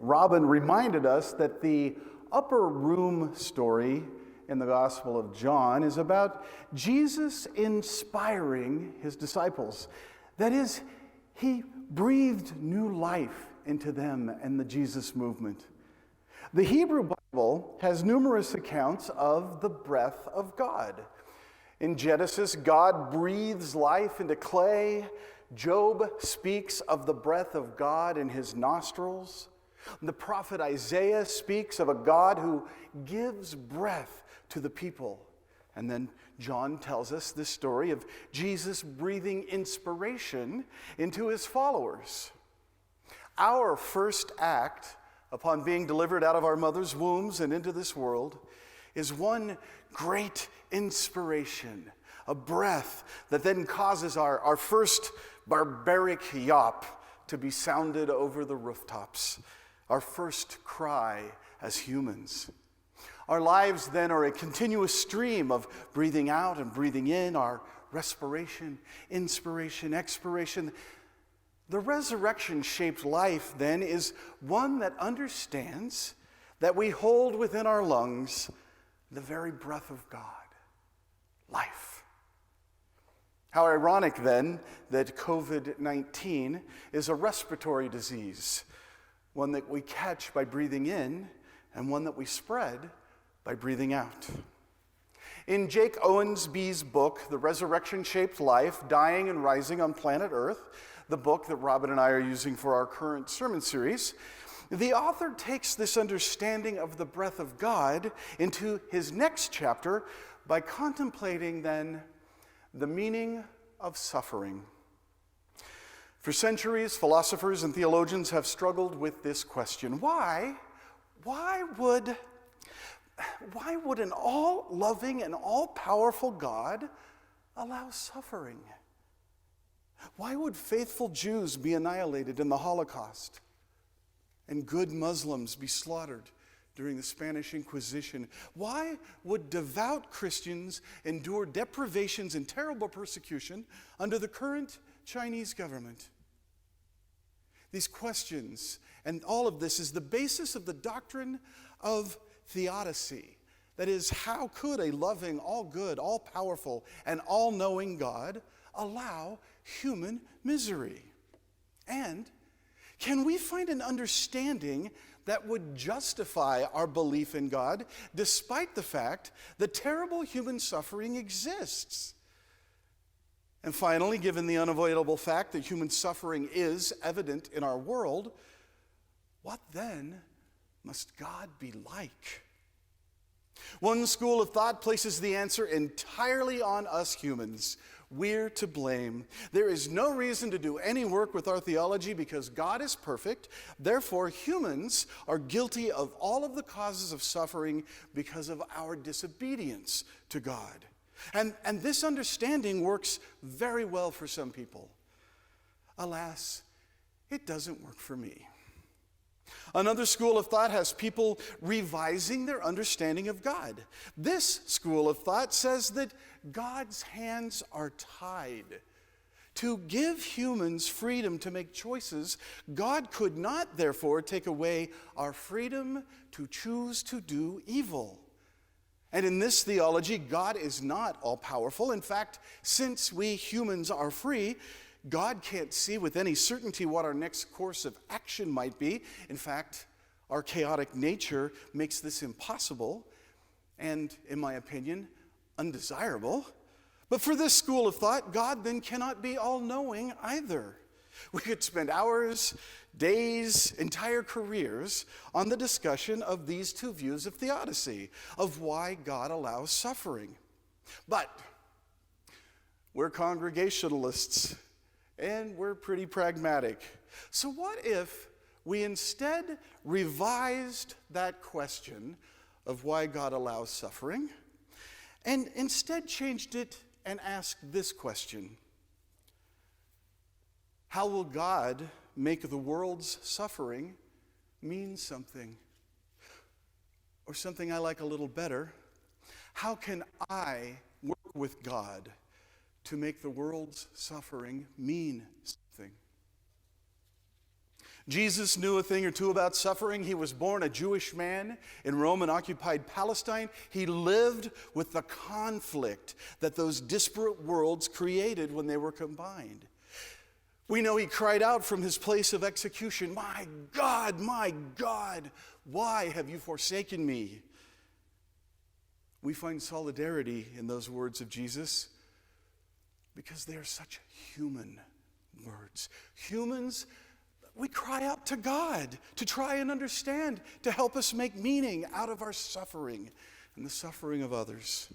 Robin reminded us that the upper room story in the Gospel of John is about Jesus inspiring his disciples. That is, he breathed new life into them and the Jesus movement. The Hebrew Bible has numerous accounts of the breath of God. In Genesis, God breathes life into clay. Job speaks of the breath of God in his nostrils. The prophet Isaiah speaks of a God who gives breath to the people. And then John tells us this story of Jesus breathing inspiration into his followers. Our first act upon being delivered out of our mother's wombs and into this world is one great inspiration, a breath that then causes our first barbaric yawp to be sounded over the rooftops, our first cry as humans. Our lives then are a continuous stream of breathing out and breathing in, our respiration, inspiration, expiration. The resurrection-shaped life then is one that understands that we hold within our lungs the very breath of God, life. How ironic then that COVID-19 is a respiratory disease, one that we catch by breathing in and one that we spread by breathing out. In Jake Owensby's book, The Resurrection-Shaped Life, Dying and Rising on Planet Earth, the book that Robin and I are using for our current sermon series, the author takes this understanding of the breath of God into his next chapter by contemplating then the meaning of suffering. For centuries, philosophers and theologians have struggled with this question. Why would an all-loving and all-powerful God allow suffering? Why would faithful Jews be annihilated in the Holocaust and good Muslims be slaughtered during the Spanish Inquisition? Why would devout Christians endure deprivations and terrible persecution under the current Chinese government? These questions and all of this is the basis of the doctrine of theodicy. That is, how could a loving, all-good, all-powerful, and all-knowing God allow human misery? And can we find an understanding that would justify our belief in God despite the fact that terrible human suffering exists? And finally, given the unavoidable fact that human suffering is evident in our world, what then must God be like? One school of thought places the answer entirely on us humans. We're to blame. There is no reason to do any work with our theology because God is perfect. Therefore, humans are guilty of all of the causes of suffering because of our disobedience to God. And this understanding works very well for some people. Alas, it doesn't work for me. Another school of thought has people revising their understanding of God. This school of thought says that God's hands are tied. To give humans freedom to make choices, God could not, therefore, take away our freedom to choose to do evil. And in this theology, God is not all-powerful. In fact, since we humans are free, God can't see with any certainty what our next course of action might be. In fact, our chaotic nature makes this impossible and, in my opinion, undesirable. But for this school of thought, God then cannot be all-knowing either. We could spend hours, days, entire careers on the discussion of these two views of theodicy, of why God allows suffering. But we're Congregationalists, and we're pretty pragmatic. So what if we instead revised that question of why God allows suffering and instead changed it and asked this question: how will God make the world's suffering mean something? Or something I like a little better: how can I work with God to make the world's suffering mean something? Jesus knew a thing or two about suffering. He was born a Jewish man in Roman-occupied Palestine. He lived with the conflict that those disparate worlds created when they were combined. We know he cried out from his place of execution, my God, why have you forsaken me?" We find solidarity in those words of Jesus because they are such human words. Humans, we cry out to God to try and understand, to help us make meaning out of our suffering and the suffering of others.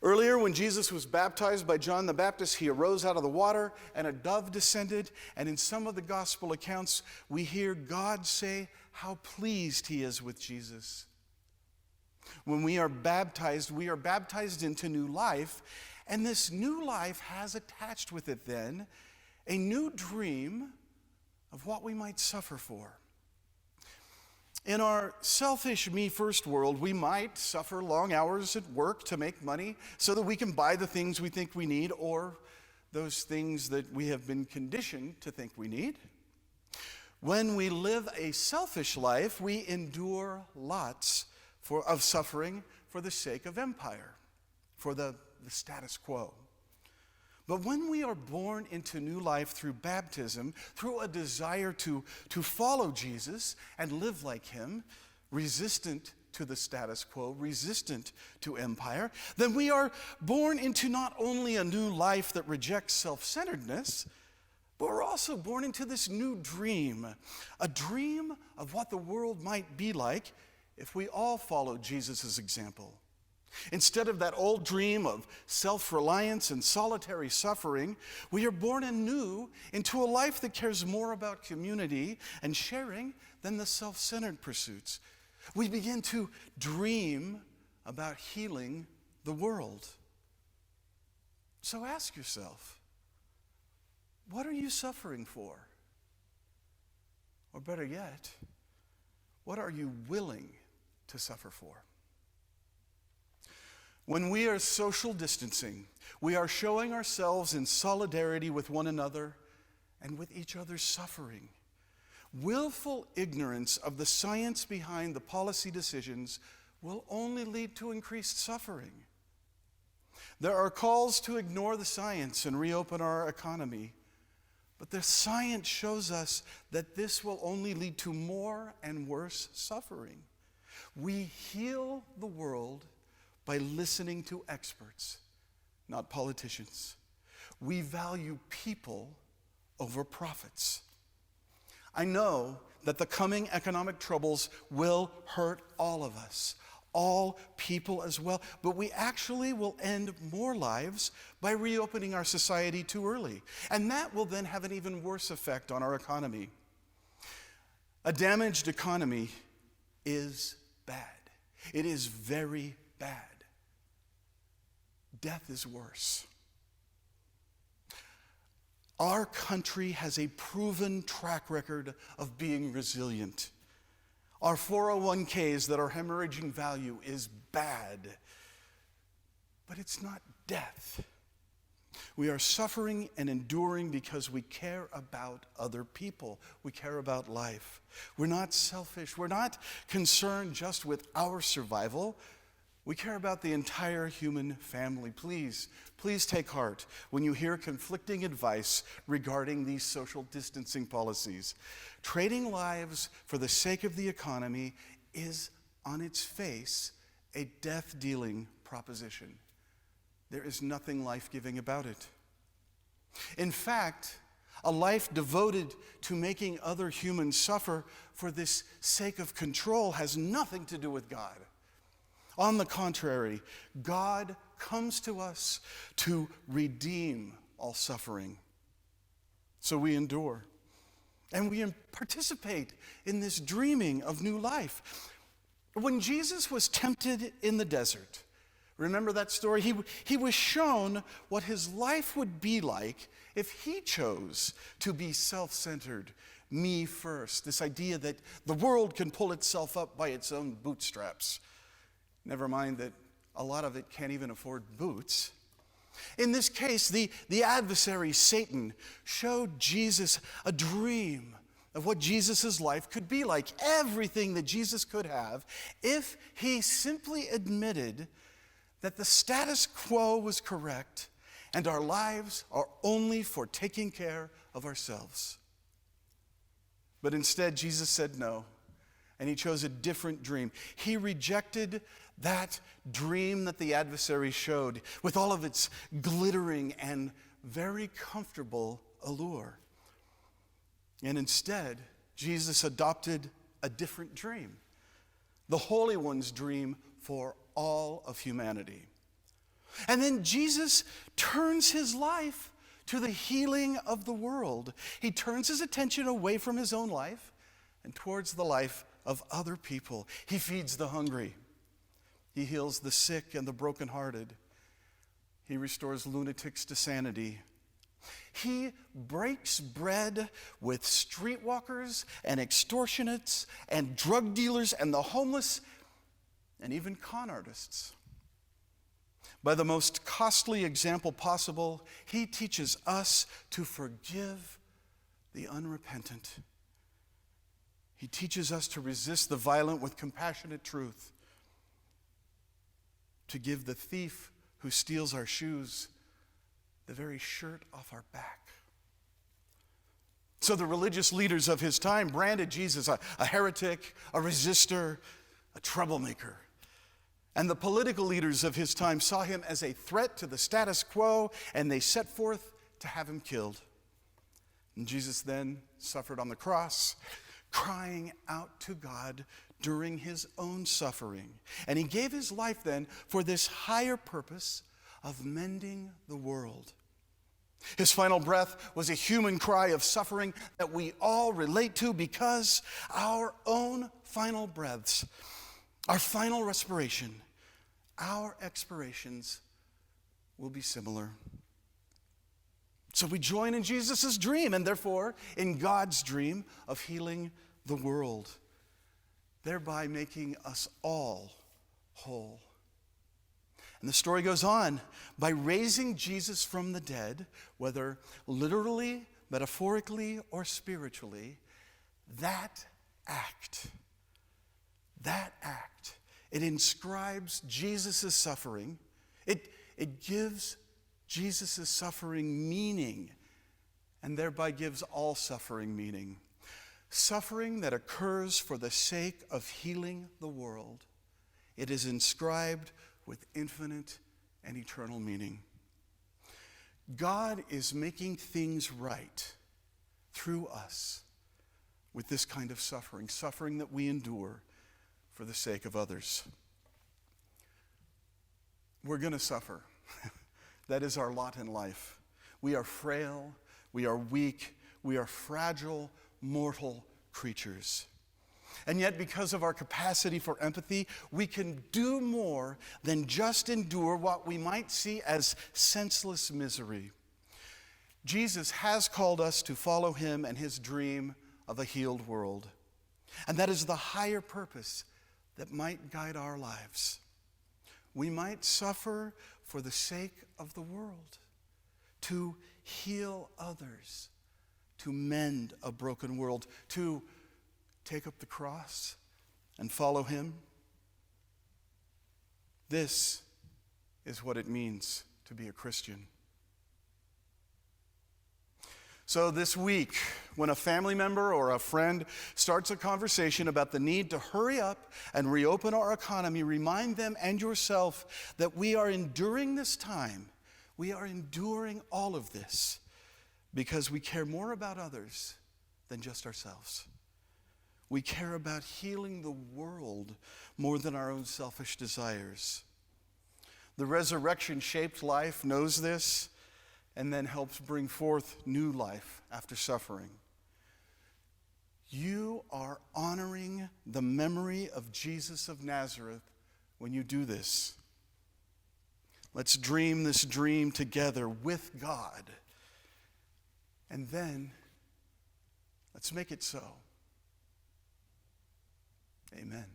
Earlier, when Jesus was baptized by John the Baptist, he arose out of the water and a dove descended. And in some of the gospel accounts, we hear God say how pleased he is with Jesus. When we are baptized into new life. And this new life has attached with it then a new dream of what we might suffer for. In our selfish me-first world, we might suffer long hours at work to make money so that we can buy the things we think we need or those things that we have been conditioned to think we need. When we live a selfish life, we endure lots of suffering for the sake of empire, for the status quo. But when we are born into new life through baptism, through a desire to follow Jesus and live like him, resistant to the status quo, resistant to empire, then we are born into not only a new life that rejects self-centeredness, but we're also born into this new dream, a dream of what the world might be like if we all followed Jesus' example. Instead of that old dream of self-reliance and solitary suffering, we are born anew into a life that cares more about community and sharing than the self-centered pursuits. We begin to dream about healing the world. So ask yourself, what are you suffering for? Or better yet, what are you willing to suffer for? When we are social distancing, we are showing ourselves in solidarity with one another and with each other's suffering. Willful ignorance of the science behind the policy decisions will only lead to increased suffering. There are calls to ignore the science and reopen our economy, but the science shows us that this will only lead to more and worse suffering. We heal the world by listening to experts, not politicians. We value people over profits. I know that the coming economic troubles will hurt all of us, all people as well, but we actually will end more lives by reopening our society too early. And that will then have an even worse effect on our economy. A damaged economy is bad. It is very bad. Death is worse. Our country has a proven track record of being resilient. Our 401ks that are hemorrhaging value is bad, but it's not death. We are suffering and enduring because we care about other people. We care about life. We're not selfish. We're not concerned just with our survival. We care about the entire human family. Please take heart when you hear conflicting advice regarding these social distancing policies. Trading lives for the sake of the economy is, on its face, a death-dealing proposition. There is nothing life-giving about it. In fact, a life devoted to making other humans suffer for this sake of control has nothing to do with God. On the contrary, God comes to us to redeem all suffering. So we endure. And we participate in this dreaming of new life. When Jesus was tempted in the desert, remember that story? He was shown what his life would be like if he chose to be self-centered, me first. This idea that the world can pull itself up by its own bootstraps. Never mind that a lot of it can't even afford boots. In this case, the adversary, Satan, showed Jesus a dream of what Jesus' life could be like, everything that Jesus could have if he simply admitted that the status quo was correct and our lives are only for taking care of ourselves. But instead, Jesus said no, and he chose a different dream. He rejected that dream that the adversary showed with all of its glittering and very comfortable allure. And instead, Jesus adopted a different dream, the Holy One's dream for all of humanity. And then Jesus turns his life to the healing of the world. He turns his attention away from his own life and towards the life of other people. He feeds the hungry. He heals the sick and the brokenhearted. He restores lunatics to sanity. He breaks bread with streetwalkers and extortionists and drug dealers and the homeless and even con artists. By the most costly example possible, he teaches us to forgive the unrepentant. He teaches us to resist the violent with compassionate truth, to give the thief who steals our shoes the very shirt off our back. So the religious leaders of his time branded Jesus a heretic, a resistor, a troublemaker. And the political leaders of his time saw him as a threat to the status quo, and they set forth to have him killed. And Jesus then suffered on the cross, crying out to God during his own suffering. And he gave his life then for this higher purpose of mending the world. His final breath was a human cry of suffering that we all relate to, because our own final breaths, our final respiration, our expirations will be similar. So we join in Jesus' dream, and therefore in God's dream of healing the world, thereby making us all whole. And the story goes on. By raising Jesus from the dead, whether literally, metaphorically, or spiritually, that act, it inscribes Jesus' suffering. It gives Jesus' suffering meaning, and thereby gives all suffering meaning. Suffering that occurs for the sake of healing the world. It is inscribed with infinite and eternal meaning. God is making things right through us with this kind of suffering that we endure for the sake of others. We're going to suffer. That is our lot in life. We are frail, we are weak, we are fragile, mortal creatures. And yet, because of our capacity for empathy, we can do more than just endure what we might see as senseless misery. Jesus has called us to follow him and his dream of a healed world. And that is the higher purpose that might guide our lives. We might suffer for the sake of the world, to heal others, to mend a broken world, to take up the cross and follow him. This is what it means to be a Christian. So this week, when a family member or a friend starts a conversation about the need to hurry up and reopen our economy, remind them and yourself that we are enduring this time. We are enduring all of this because we care more about others than just ourselves. We care about healing the world more than our own selfish desires. The resurrection-shaped life knows this and then helps bring forth new life after suffering. You are honoring the memory of Jesus of Nazareth when you do this. Let's dream this dream together with God. And then let's make it so. Amen.